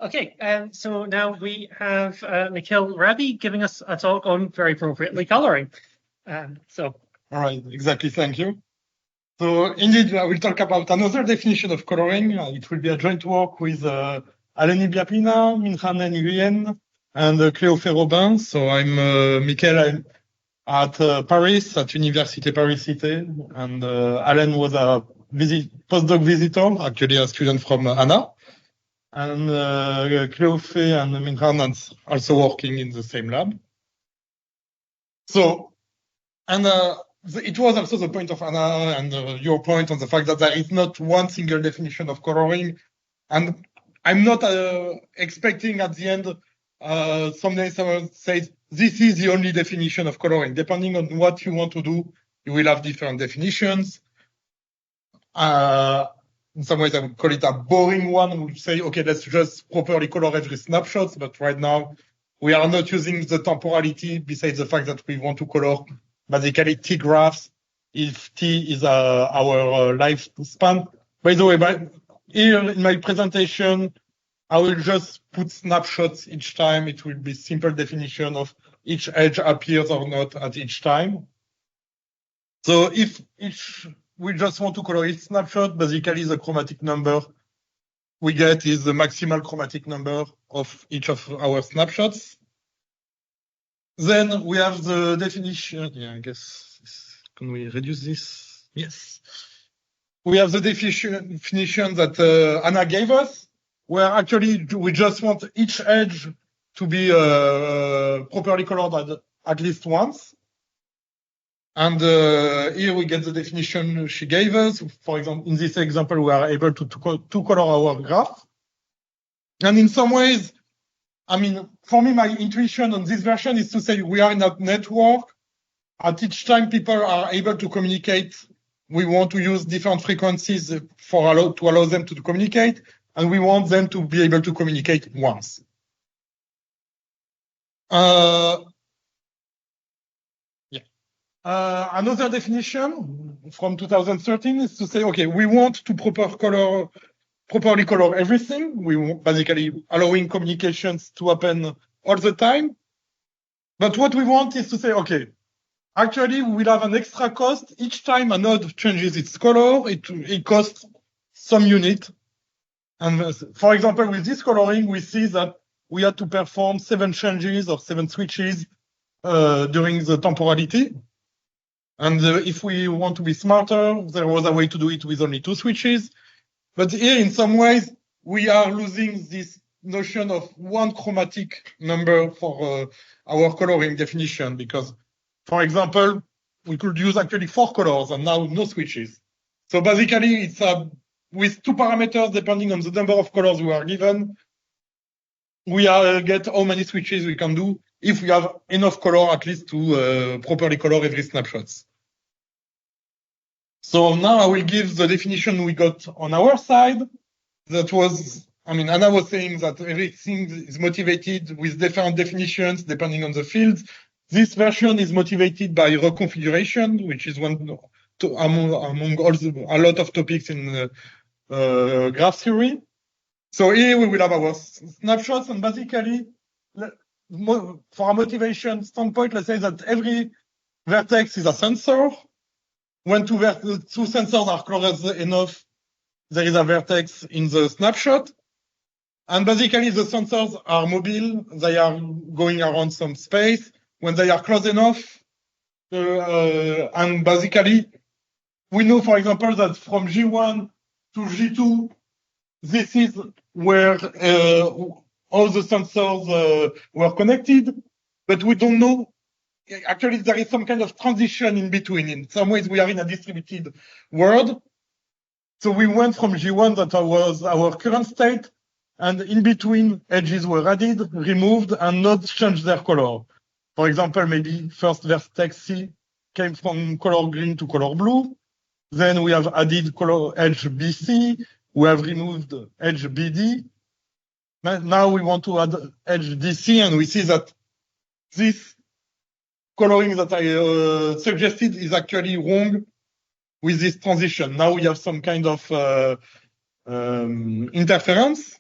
Okay, so now we have Nikhil Ravi giving us a talk on very appropriately coloring. So, All right, exactly. Thank you. So indeed, I will talk about another definition of coloring. It will be a joint work with Aleni Biapina, Minhan Nguyen, and Cléophée Robin. So I'm Michael. I'm at Paris, at Université Paris-Cité, and Alan was a postdoc visitor, actually a student from ANA. And Cléophée and Minhan are also working in the same lab. So, and it was also the point of Anna and your point on the fact that there is not one single definition of coloring. And I'm not expecting at the end, someday someone says, this is the only definition of coloring. Depending on what you want to do, you will have different definitions. In some ways, I would call it a boring one. We would say, okay, let's just properly color every snapshot. But right now, we are not using the temporality besides the fact that we want to color basically T graphs if T is our lifespan. By the way, here in my presentation, I will just put snapshots each time. It will be simple definition of each edge appears or not at each time. So if we just want to color each snapshot, basically the chromatic number we get is the maximal chromatic number of each of our snapshots. Then we have the definition. Yeah, I guess. Can we reduce this? Yes. We have the definition that Anna gave us, where actually we just want each edge to be properly colored at least once. And here we get the definition she gave us. For example, in this example, we are able to color our graph. And in some ways, I mean, for me, my intuition on this version is to say we are in a network. At each time people are able to communicate, we want to use different frequencies to allow them to communicate, and we want them to be able to communicate once. Another definition from 2013 is to say, okay, we want to properly color everything. We want basically allowing communications to happen all the time. But what we want is to say, okay, actually we will have an extra cost. Each time a node changes its color, it costs some unit. And for example, with this coloring, we see that we had to perform 7 changes or 7 switches during the temporality. And if we want to be smarter, there was a way to do it with only 2 switches. But here, in some ways, we are losing this notion of one chromatic number for our coloring definition, because, for example, we could use actually 4 colors and now no switches. So basically, it's with 2 parameters, depending on the number of colors we are given, we get how many switches we can do if we have enough color at least to properly color every snapshot. So now I will give the definition we got on our side. That was, I mean, Anna was saying that everything is motivated with different definitions depending on the fields. This version is motivated by reconfiguration, which is one among a lot of topics in graph theory. So here we will have our snapshots, and basically, for a motivation standpoint, let's say that every vertex is a sensor. When two sensors are close enough, there is a vertex in the snapshot. And basically, the sensors are mobile. They are going around some space. When they are close enough, and basically, we know, for example, that from G1 to G2, this is where all the sensors were connected, but we don't know. Actually, there is some kind of transition in between. In some ways, we are in a distributed world. So we went from G1, that was our current state, and in between, edges were added, removed, and nodes changed their color. For example, maybe first vertex C came from color green to color blue. Then we have added color edge BC. We have removed edge BD. Now we want to add edge DC, and we see that this coloring that I suggested is actually wrong with this transition. Now we have some kind of interference.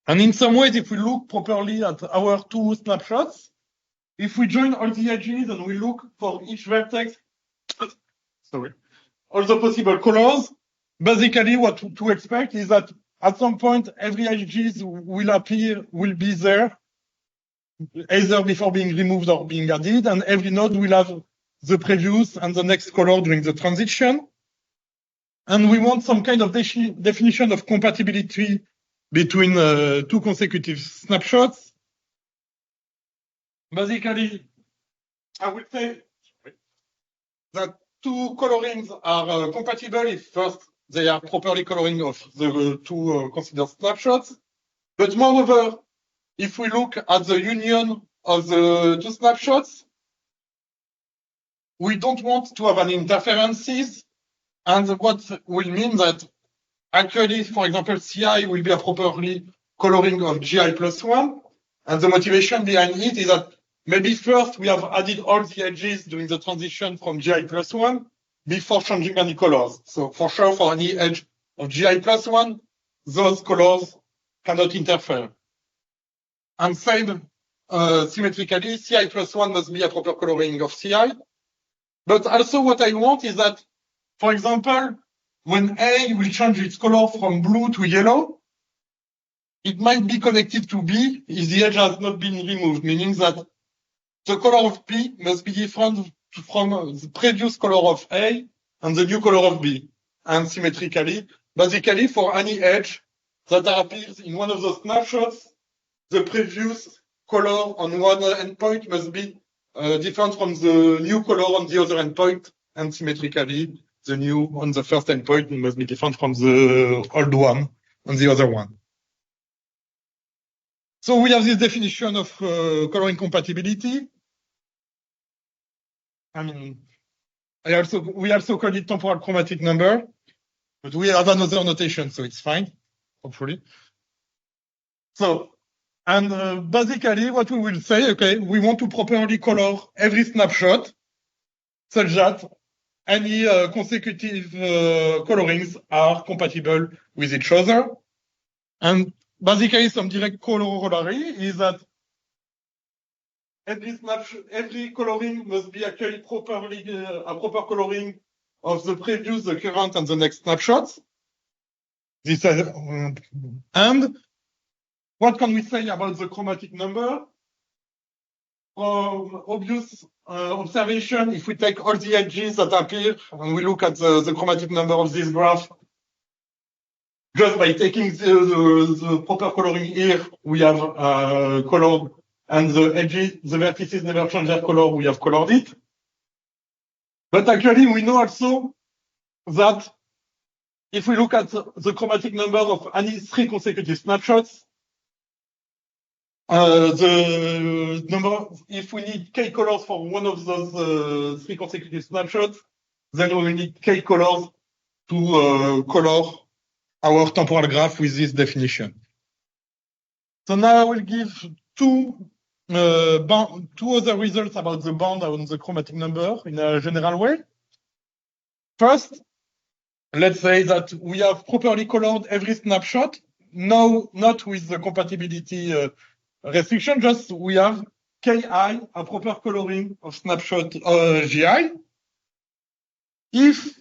And in some ways, if we look properly at our two snapshots, if we join all the edges and we look for each vertex, sorry, all the possible colors, basically what to expect is that at some point, every edges will be there, either before being removed or being added, and every node will have the previous and the next color during the transition. And we want some kind of definition of compatibility between two consecutive snapshots. Basically, I would say that two colorings are compatible if first they are properly coloring of the two considered snapshots. But moreover, if we look at the union of the two snapshots, we don't want to have any interferences. And what will mean that actually, for example, CI will be a properly coloring of GI plus one. And the motivation behind it is that maybe first we have added all the edges during the transition from GI plus one before changing any colors. So for sure, for any edge of GI plus one, those colors cannot interfere. And same symmetrically, CI plus one must be a proper coloring of CI. But also what I want is that, for example, when A will change its color from blue to yellow, it might be connected to B if the edge has not been removed, meaning that the color of B must be different from the previous color of A and the new color of B. And symmetrically, basically for any edge that appears in one of those snapshots, the previous color on one endpoint must be different from the new color on the other endpoint, and symmetrically, the new on the first endpoint must be different from the old one on the other one. So we have this definition of coloring compatibility. I mean, we also call it temporal chromatic number, but we have another notation, so it's fine, hopefully. So, and basically what we will say, okay, we want to properly color every snapshot such that any consecutive colorings are compatible with each other. And basically some direct corollary is that every coloring must be actually properly a proper coloring of the previous, the current, and the next snapshots. This and what can we say about the chromatic number? Obvious observation, if we take all the edges that appear and we look at the chromatic number of this graph, just by taking the proper coloring here, we have colored, and the edges, the vertices never change their color, we have colored it. But actually, we know also that if we look at the chromatic number of any three consecutive snapshots, the number, if we need K colors for one of those three consecutive snapshots, then we will need K colors to color our temporal graph with this definition. So now I will give two other results about the bound on the chromatic number in a general way. First, let's say that we have properly colored every snapshot. No, not with the compatibility restriction, just we have Ki, a proper coloring of snapshot GI. If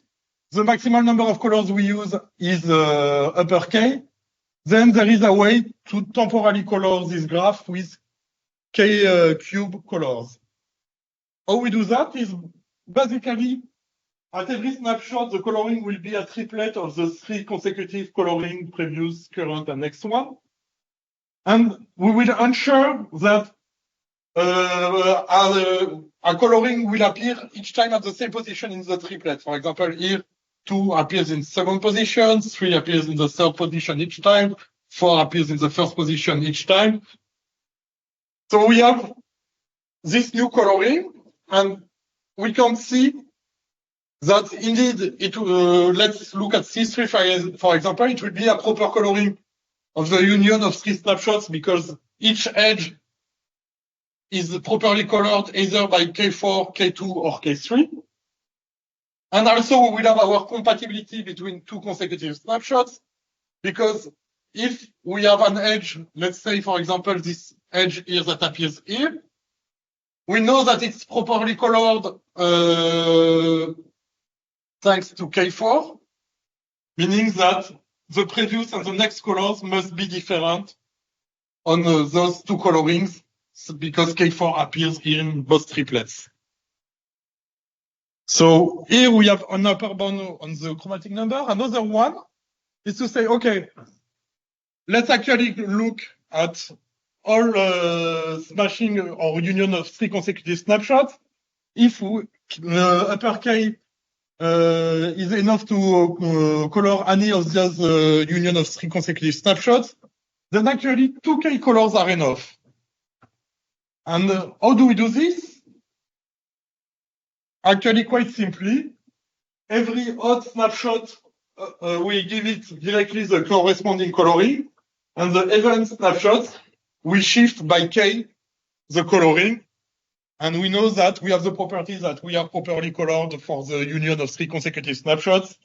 the maximal number of colors we use is upper K, then there is a way to temporally color this graph with K cube colors. How we do that is basically at every snapshot, the coloring will be a triplet of the three consecutive coloring, previous, current, and next one. And we will ensure that a coloring will appear each time at the same position in the triplet. For example, here, 2 appears in second position, 3 appears in the third position each time, 4 appears in the first position each time. So we have this new coloring, and we can see that indeed, let's look at C3, for example, it will be a proper coloring of the union of 3 snapshots because each edge is properly colored either by K4, K2, or K3. And also we will have our compatibility between 2 consecutive snapshots because if we have an edge, let's say, for example, this edge here that appears here, we know that it's properly colored thanks to K4, meaning that the previous and the next colors must be different on those two colorings because K4 appears here in both triplets. So here we have an upper bound on the chromatic number. Another one is to say, okay, let's actually look at all smashing or union of 3 consecutive snapshots. If upper K is enough to color any of those union of 3 consecutive snapshots, then actually 2K colors are enough. And how do we do this? Actually, quite simply, every odd snapshot, we give it directly the corresponding coloring, and the even snapshot, we shift by K the coloring, and we know that we have the property that we are properly colored for the union of 3 consecutive snapshots,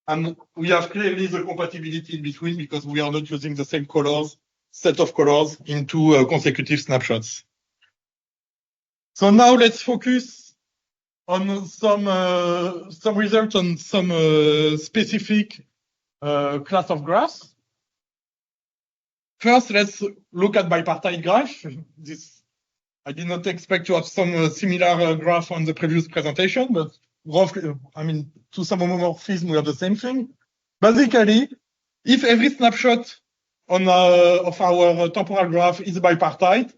and we have clearly the compatibility in between because we are not using the same colors, set of colors into consecutive snapshots. So now let's focus on some results on some specific class of graphs. First, let's look at bipartite graph. I did not expect to have some similar graph on the previous presentation, but roughly, to some homomorphism, we have the same thing. Basically, if every snapshot on of our temporal graph is bipartite,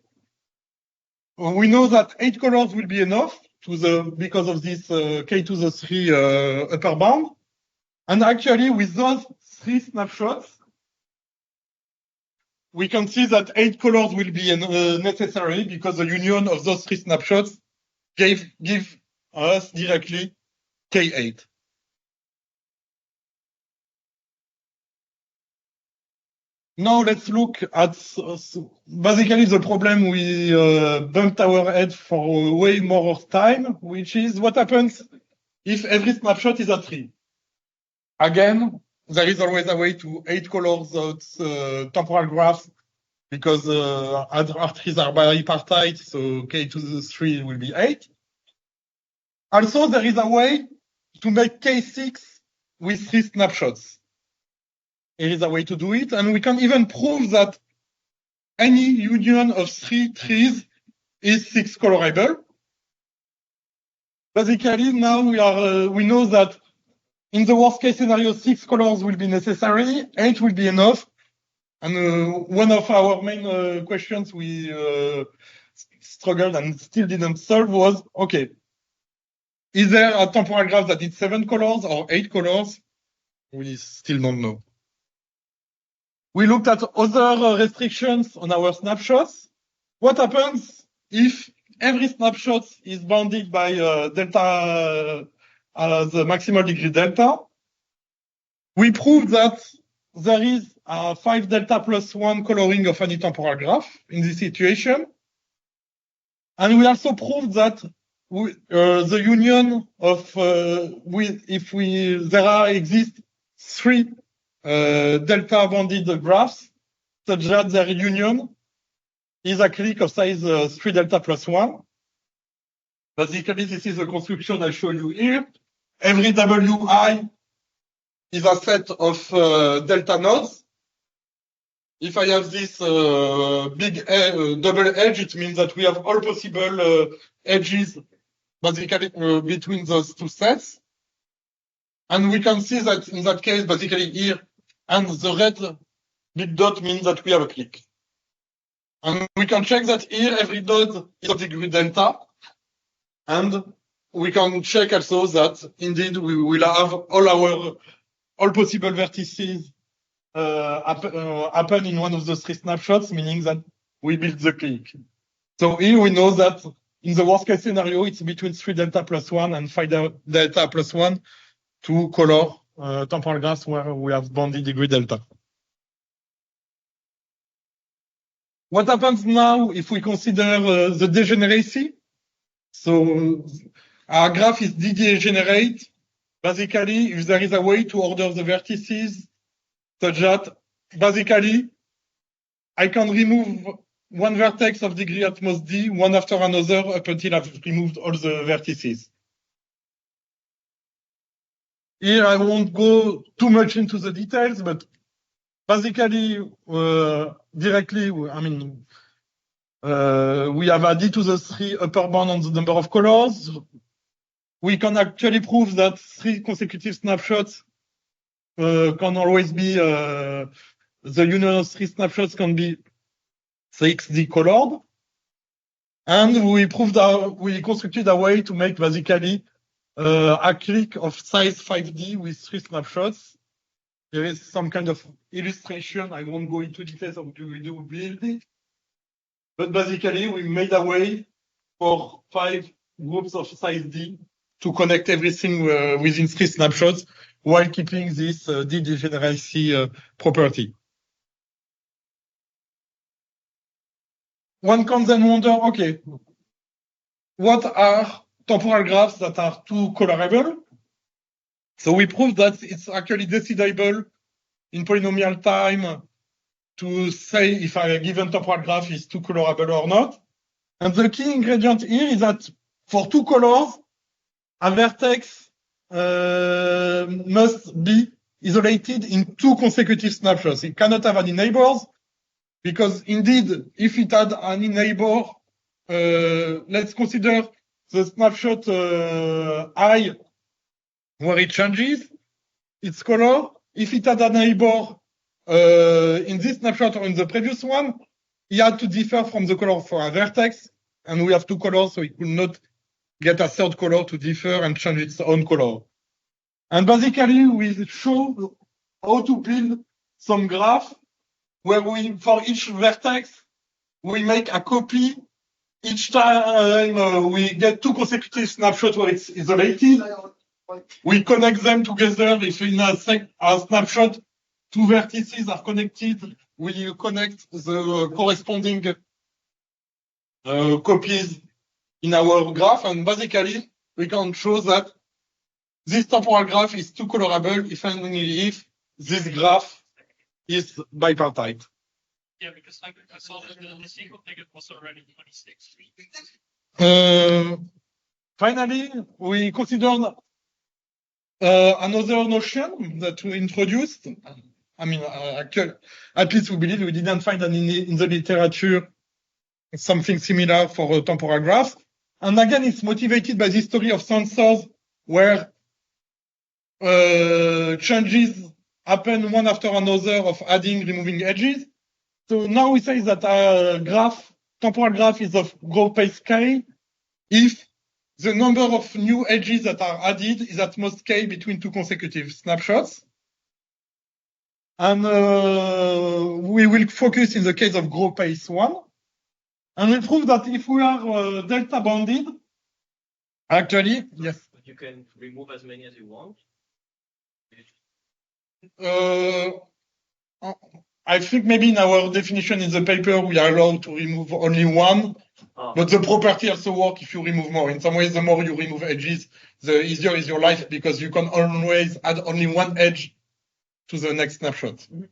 we know that 8 colors will be enough because of this K to the 3 upper bound. And actually, with those 3 snapshots, we can see that 8 colors will be necessary because the union of those 3 snapshots give us directly K8. Now let's look at basically the problem we bumped our head for way more time, which is what happens if every snapshot is a 3. Again, there is always a way to 8 colors those temporal graphs because our trees are bipartite, so K to the 3 will be 8. Also, there is a way to make K6 with 3 snapshots. Here is a way to do it, and we can even prove that any union of 3 trees is 6 colorable. Basically, now we know that in the worst case scenario, 6 colors will be necessary, 8 will be enough. And one of our main questions we struggled and still didn't solve was, okay, is there a temporal graph that needs 7 colors or 8 colors? We still don't know. We looked at other restrictions on our snapshots. What happens if every snapshot is bounded by delta, the maximal degree delta? We proved that there is a 5 delta plus 1 coloring of any temporal graph in this situation. And we also proved that the union of, exist 3 delta bounded graphs such that their union is a clique of size 3 delta plus 1. Basically, this is the construction I show you here. Every Wi is a set of delta nodes. If I have this big double edge, it means that we have all possible edges basically between those 2 sets. And we can see that in that case, basically here, and the red big dot means that we have a clique. And we can check that here, every node is of degree delta. And we can check also that indeed we will have all possible vertices happen in one of those 3 snapshots, meaning that we build the clique. So here we know that in the worst case scenario, it's between 3 delta plus 1 and 5 delta plus 1 to color temporal graphs where we have bounded degree delta. What happens now if we consider the degeneracy? So our graph is degenerate. Basically, if there is a way to order the vertices such that basically, I can remove one vertex of degree at most d, one after another, up until I've removed all the vertices. Here, I won't go too much into the details, but basically, directly, we have added to the 3 upper bound on the number of colors. We can actually prove that 3 consecutive snapshots can always be, the union of 3 snapshots can be 6D colored. And we proved we constructed a way to make basically a click of size 5D with 3 snapshots. There is some kind of illustration. I won't go into details of do we do build it. But basically, we made a way for 5 groups of size D to connect everything within 3 snapshots while keeping this D-degeneracy property. One can then wonder, okay, what are temporal graphs that are too colorable? So we proved that it's actually decidable in polynomial time to say if a given temporal graph is too colorable or not. And the key ingredient here is that for 2 colors, a vertex must be isolated in 2 consecutive snapshots. It cannot have any neighbors, because indeed, if it had any neighbor, let's consider the snapshot I, where it changes its color. If it had a neighbor in this snapshot or in the previous one, it had to differ from the color for a vertex, and we have 2 colors, so it could not get a 3rd color to differ and change its own color. And basically, we show how to build some graph where for each vertex, we make a copy. Each time we get 2 consecutive snapshots where it's isolated. We connect them together. If in a snapshot, 2 vertices are connected, we connect the corresponding copies in our graph. And basically, we can show that this temporal graph is too colorable if and only if this graph is bipartite. Yeah, because I saw that the single ticket was already 26. Finally, we considered another notion that we introduced. Actually, at least we believe we didn't find any in the literature something similar for temporal graphs. And again, it's motivated by the story of sensors where changes happen one after another of adding, removing edges. So now we say that a temporal graph is of growth pace k if the number of new edges that are added is at most k between 2 consecutive snapshots. And we will focus in the case of growth pace 1. And we prove that if we are delta bounded, actually, yes. But you can remove as many as you want. I think maybe in our definition in the paper, we are allowed to remove only 1, but the property also works if you remove more. In some ways, the more you remove edges, the easier is your life, because you can always add only 1 edge to the next snapshot. Mm-hmm.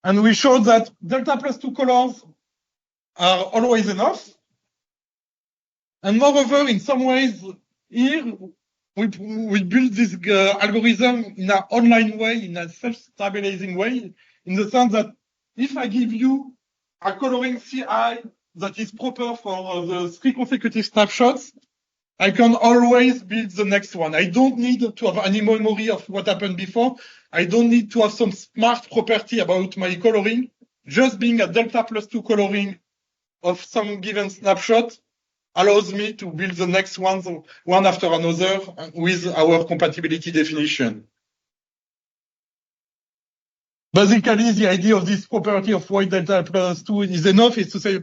And we showed that delta plus 2 colors are always enough. And moreover, in some ways, here, we build this algorithm in an online way, in a self-stabilizing way, in the sense that if I give you a coloring CI that is proper for the 3 consecutive snapshots, I can always build the next one. I don't need to have any memory of what happened before. I don't need to have some smart property about my coloring. Just being a delta plus 2 coloring of some given snapshot allows me to build the next ones one after another with our compatibility definition. Basically, the idea of this property of y delta plus 2 is enough, is to say,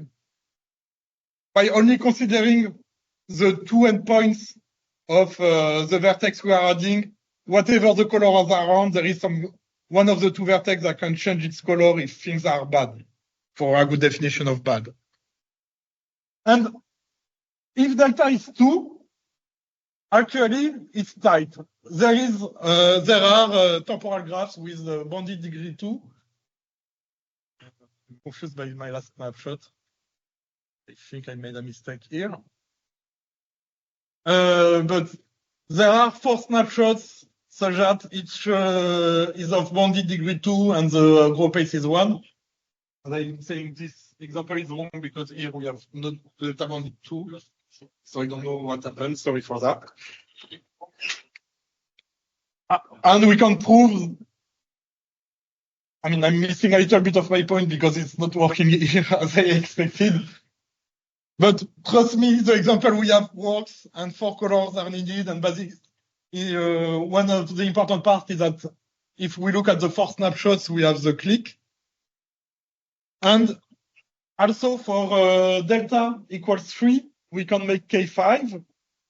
by only considering the 2 endpoints of the vertex we are adding, whatever the colors are around, there is one of the 2 vertex that can change its color if things are bad, for a good definition of bad. And if delta is 2, Actually, it's tight. There are temporal graphs with bounded degree 2. I'm confused by my last snapshot. I think I made a mistake here. But there are 4 snapshots such that each is of bounded degree 2 and the grow pace is 1. And I'm saying this example is wrong because here we have not delta bounded 2. So I don't know what happened. Sorry for that. And we can prove, I mean, I'm missing a little bit of my point because it's not working here as I expected. But trust me, the example we have works and 4 colors are needed. And one of the important parts is that if we look at the 4 snapshots, we have the click. And also for delta equals 3, we can make K5.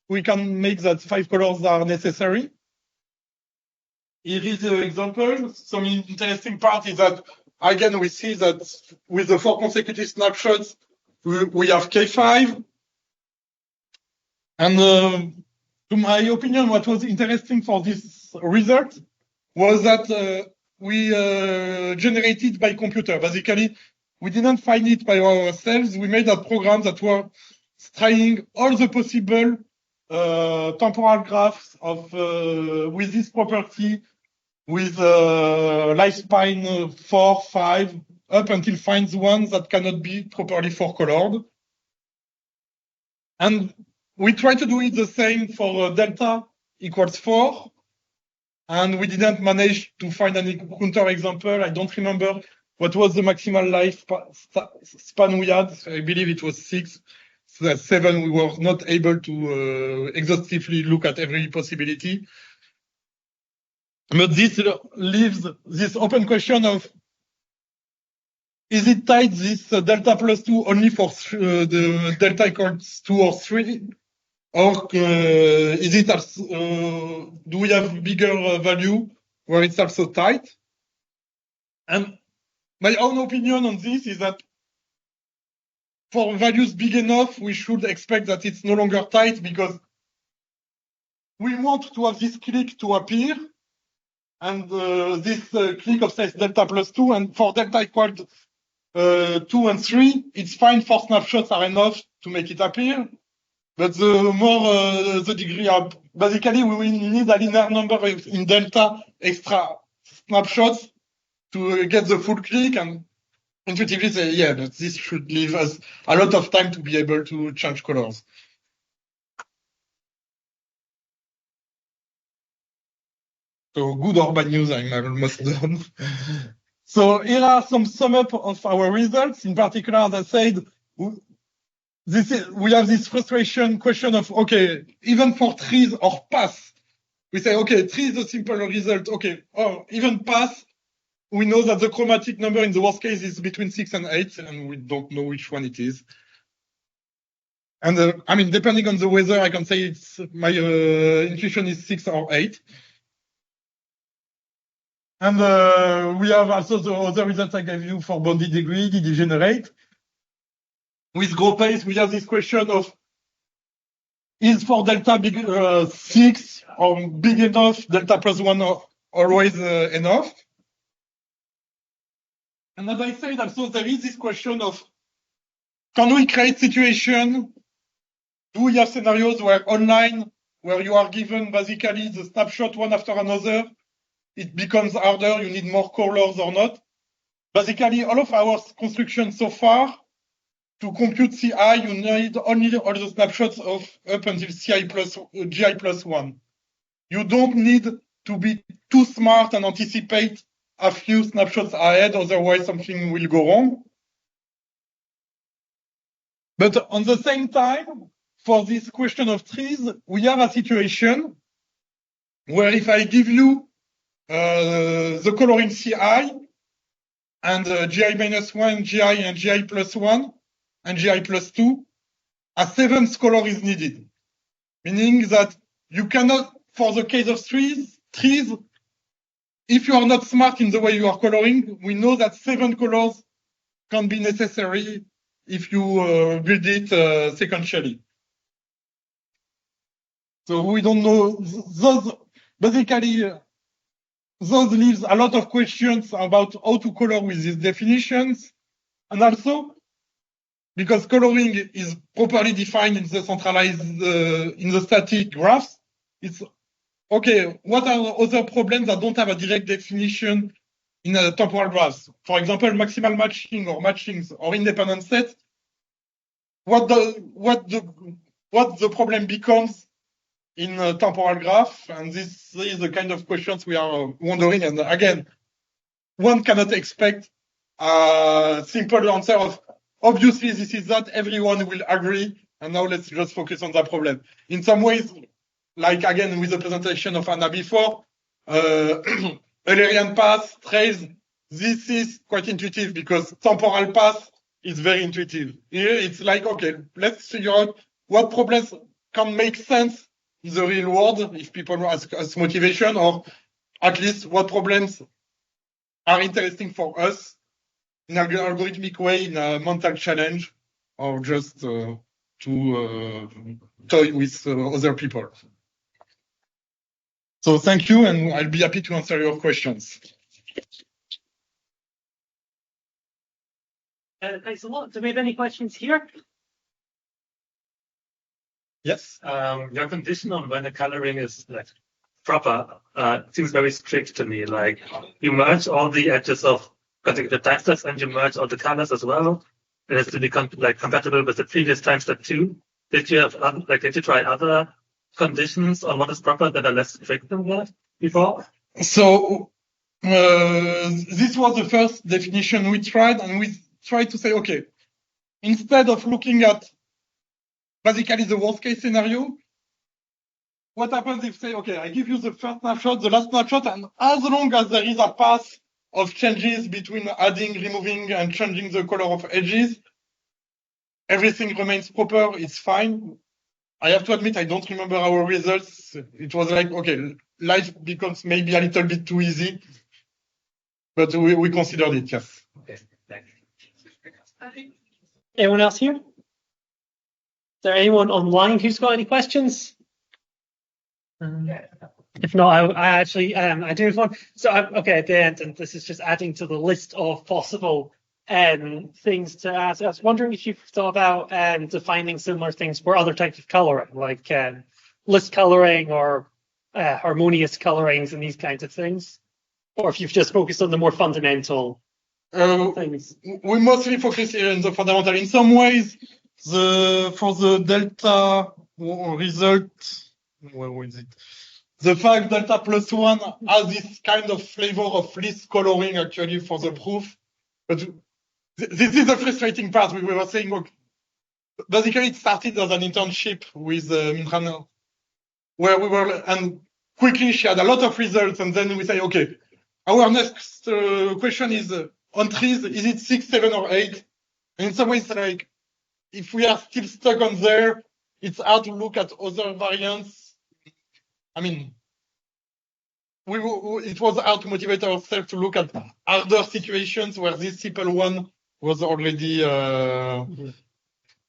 We can make that 5 colors are necessary. Here is the example. Some interesting part is that, again, we see that with the 4 consecutive snapshots, we have K5. And to my opinion, what was interesting for this result was that we generated by computer. Basically, we didn't find it by ourselves. We made a program that was trying all the possible temporal graphs of with this property, with lifespan 4, 5, up until finds one that cannot be properly 4-colored. And we try to do it the same for delta equals 4. And we didn't manage to find any counterexample. I don't remember what was the maximal life span we had. I believe it was 6. So that's 7. We were not able to exhaustively look at every possibility. But this leaves this open question of, is it tight, this delta plus 2 only for the delta equals 2 or 3? Or is it also, do we have bigger value where it's also tight? And my own opinion on this is that for values big enough, we should expect that it's no longer tight because we want to have this click to appear. And this click of size delta plus 2, and for delta equal 2 and 3, it's fine, 4 snapshots are enough to make it appear. But the more the degree up, basically we will need a linear number in delta extra snapshots to get the full click, and intuitively say, yeah, but this should leave us a lot of time to be able to change colors. So good or bad news, I'm almost done. So here are some sum up of our results. In particular, as I said, we have this frustration question of, okay, even for trees or pass, we say, okay, tree is a simple result. Okay, or even pass, we know that the chromatic number in the worst case is between 6 and 8, and we don't know which one it is. And I mean, depending on the weather, I can say it's my intuition is 6 or 8. And we have also the other results I gave you for bounded degree, degenerate. With grow pace, we have this question of, is for delta big 6 or big enough, delta plus 1 always enough? And as I said, also there is this question of, can we create situation? Do we have scenarios where online, where you are given basically the snapshot one after another, it becomes harder, you need more colors or not? Basically, all of our construction so far, to compute CI, you need only all the snapshots of up until GI plus 1. You don't need to be too smart and anticipate a few snapshots ahead, otherwise something will go wrong. But on the same time, for this question of trees, we have a situation where if I give you the coloring CI and GI minus 1, GI and GI plus 1 and GI plus 2, a 7th color is needed. Meaning that you cannot, for the case of trees, if you are not smart in the way you are coloring, we know that 7 colors can be necessary if you build it sequentially. So we don't know those. Basically, those leaves a lot of questions about how to color with these definitions, and also because coloring is properly defined in the centralized in the static graphs. It's okay. What are other problems that don't have a direct definition in a temporal graphs? For example, maximal matching or matchings or independent sets. What the problem becomes in a temporal graph, and this is the kind of questions we are wondering. And again, one cannot expect a simple answer of obviously this is that everyone will agree, and now let's just focus on that problem. In some ways, like again with the presentation of Anna before, Eulerian path, trace, this is quite intuitive because temporal path is very intuitive. Here it's like, okay, let's figure out what problems can make sense in the real world if people ask us motivation, or at least what problems are interesting for us in an algorithmic way, in a mental challenge, or just to toy with other people. So thank you, and I'll be happy to answer your questions. Thanks a lot. Do we have any questions here? Yes. Your condition on when the coloring is like proper seems very strict to me. Like you merge all the edges of particular time steps and you merge all the colors as well. It has to be compatible with the previous time step too. Did you have did you try other conditions on what is proper that are less strict than that before? So this was the first definition we tried, and we tried to say, okay, instead of looking at basically the worst case scenario, what happens if say, okay, I give you the first snapshot, the last snapshot, and as long as there is a path of changes between adding, removing, and changing the color of edges, everything remains proper, it's fine. I have to admit, I don't remember our results. It was like, okay, life becomes maybe a little bit too easy, but we considered it, yes. Okay, thanks. Anyone else here? Is there anyone online who's got any questions? If not, I actually I do have one. So okay, at the end, and this is just adding to the list of possible things to ask. I was wondering if you've thought about defining similar things for other types of coloring, like list coloring or harmonious colorings and these kinds of things, or if you've just focused on the more fundamental things. We mostly focus here on the fundamental. In some ways, for the delta result, where is it? The 5 delta plus 1 has this kind of flavor of list coloring actually for the proof. But this is the frustrating part. We were saying, okay, basically it started as an internship with Mintran, where we were, and quickly she had a lot of results, and then we say, okay, our next question is on trees, is it 6, 7, or 8? And in some ways, like, if we are still stuck on there, it's hard to look at other variants. I mean, it was hard to motivate ourselves to look at other situations where this simple one was already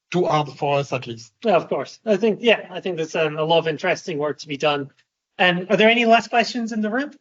too hard for us, at least. Yeah, of course. I think there's a lot of interesting work to be done. Are there any last questions in the room?